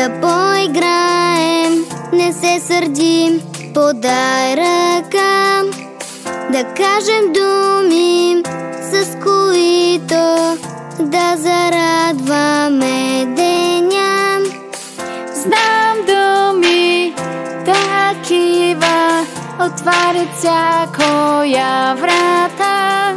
да поиграем, не се сърдим, подай ръка, да кажем думи, с които да зарадваме деня. Знам думи такива, отварят всякоя врата.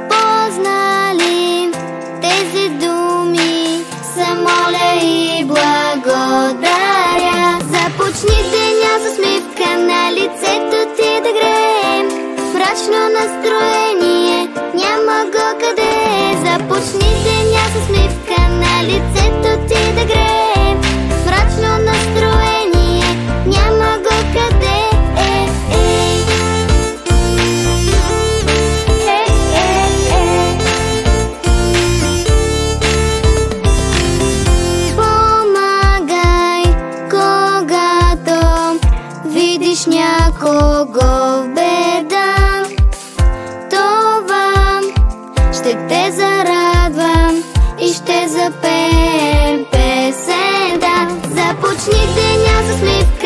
Познали тези думи, се моля и благодаря. Започни деня с усмивка, на лицето ти да греем. Мрачно настроение няма го къде. Започни деня с усмивка, на лицето ти да греем. Мрачно настроение няма го къде. Помагай, когато видиш някого в беда. Това ще те зарадвам и ще запеем песента. Започни деня с усмивка,